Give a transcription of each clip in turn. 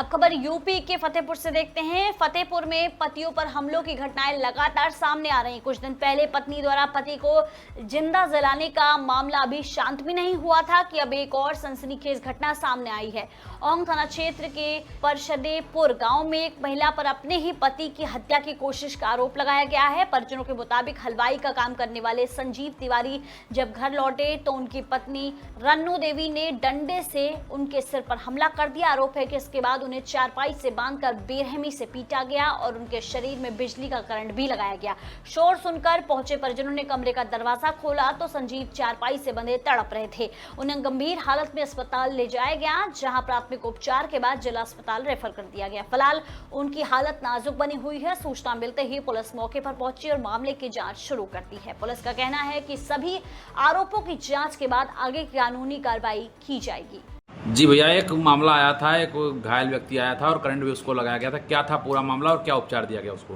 अब खबर यूपी के फतेहपुर से देखते हैं। फतेहपुर में पतियों पर हमलों की घटनाएं लगातार सामने आ रही। कुछ दिन पहले पत्नी द्वारा पति को जिंदा जलाने का मामला अभी शांत भी नहीं हुआ था कि अब एक और सनसनीखेज घटना सामने आई है। औंग थाना क्षेत्र के परशदेपुर गांव में एक महिला पर अपने ही पति की हत्या की कोशिश का आरोप लगाया गया है। परिजनों के मुताबिक हलवाई का काम करने वाले संजीव तिवारी जब घर लौटे तो उनकी पत्नी रन्नू देवी ने डंडे से उनके सिर पर हमला कर दिया। आरोप है कि इसके बाद उन्हें चारपाई से बांधकर बेरहमी से पीटा गया और उनके शरीर में बिजली का करंट भी लगाया गया। शोर सुनकर पहुंचे परिजनों ने कमरे का दरवाजा खोला तो संजीव चारपाई से बंधे तड़प रहे थे। उन्हें गंभीर हालत में अस्पताल ले जाया गया, जहां प्राथमिक उपचार के बाद जिला अस्पताल रेफर कर दिया गया। फिलहाल उनकी हालत नाजुक बनी हुई है। सूचना मिलते ही पुलिस मौके पर पहुंची और मामले की जांच शुरू कर दी है। पुलिस का कहना है कि सभी आरोपों की जांच के बाद आगे की कानूनी कार्रवाई की जाएगी। जी भैया, एक मामला आया था, एक घायल व्यक्ति आया था और करंट भी उसको लगाया गया था। क्या था पूरा मामला और क्या उपचार दिया गया उसको?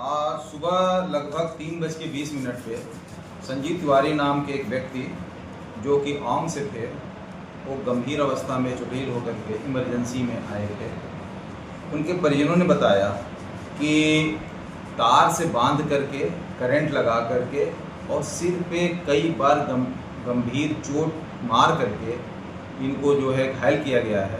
आज सुबह लगभग 3:20 पे संजीव तिवारी नाम के एक व्यक्ति जो कि औंग से थे, वो गंभीर अवस्था में चोटिल होकर के इमरजेंसी में आए थे। उनके परिजनों ने बताया कि तार से बांध करके करंट लगा करके और सिर पे कई बार गंभीर चोट मार करके इनको जो है घायल किया गया है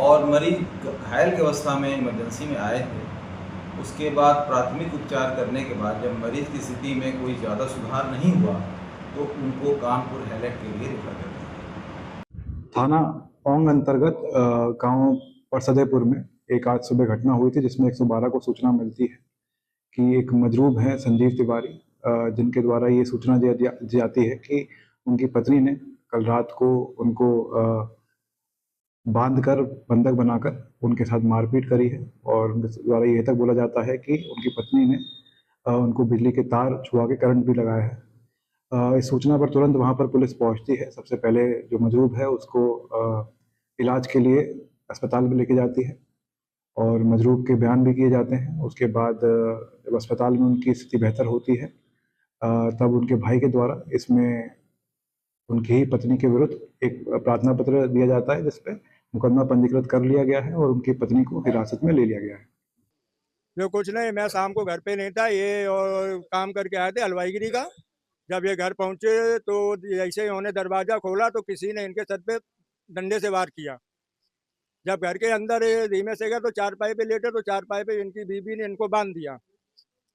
और मरीज घायल की अवस्था में इमरजेंसी में आए थे। उसके बाद प्राथमिक उपचार करने के बाद जब मरीज की स्थिति में कोई ज़्यादा सुधार नहीं हुआ तो उनको कानपुर हैलेट के लिए रेफर कर दिया। थाना औंग अंतर्गत गांव परसदेपुर में एक आज सुबह घटना हुई थी, जिसमें 112 को सूचना मिलती है कि एक मजरूब है संजीव तिवारी, जिनके द्वारा ये सूचना दी जाती है कि उनकी पत्नी ने कल रात को उनको बांधकर बंधक बनाकर उनके साथ मारपीट करी है और उनके द्वारा ये तक बोला जाता है कि उनकी पत्नी ने उनको बिजली के तार छुआ के करंट भी लगाया है। इस सूचना पर तुरंत वहां पर पुलिस पहुंचती है। सबसे पहले जो मजरूब है उसको इलाज के लिए अस्पताल में लेके जाती है और मजरूब के बयान भी किए जाते हैं। उसके बाद जब अस्पताल में उनकी स्थिति बेहतर होती है तब उनके भाई के द्वारा इसमें उनकी ही पत्नी के विरुद्ध एक प्रार्थना पत्र दिया जाता है, जिसपे मुकदमा पंजीकृत कर लिया गया है और उनकी पत्नी को हिरासत में ले लिया गया है। जो कुछ नहीं, मैं शाम को घर पे नहीं था, ये और काम करके आए थे हलवाईगिरी का। जब ये घर पहुंचे तो ऐसे ही उन्होंने दरवाजा खोला तो किसी ने इनके सर पे डंडे से वार किया। जब घर के अंदर धीमे से गए तो चारपाई पे लेटे तो चारपाई पे इनकी बीबी ने इनको बांध दिया।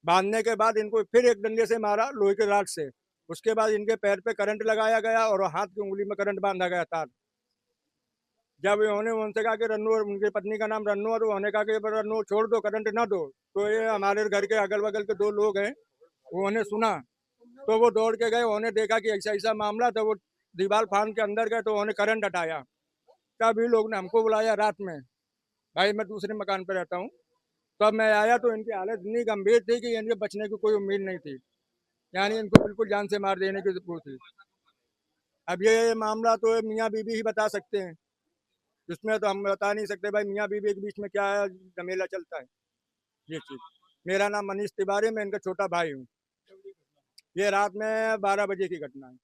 बांधने के बाद इनको फिर एक डंडे से मारा लोहे के राड से। उसके बाद इनके पैर पे करंट लगाया गया और हाथ की उंगली में करंट बांधा गया तार। जब उन्होंने उनसे कहा कि रन्नू, और उनकी पत्नी का नाम रन्नू, और उन्होंने कहा कि रन्नू छोड़ दो, करंट ना दो, तो ये हमारे घर के अगल बगल के 2 लोग हैं, उन्होंने सुना तो वो दौड़ के गए। उन्होंने देखा कि ऐसा ऐसा मामला, तो वो दीवार फान के अंदर गए तो उन्होंने करंट हटाया। तब ये लोग ने हमको बुलाया रात में, भाई मैं दूसरे मकान पर रहता हूँ। तब मैं आया तो इनकी हालत इतनी गंभीर थी कि इनके बचने की कोई उम्मीद नहीं थी, यानी इनको बिल्कुल जान से मार देने की वो थी। अब ये मामला तो मियाँ बीबी ही बता सकते हैं, इसमें तो हम बता नहीं सकते भाई मियाँ बीबी के बीच में क्या है झमेला चलता है। ये चीज, मेरा नाम मनीष तिवारी, मैं इनका छोटा भाई हूँ। ये रात में 12 बजे की घटना है।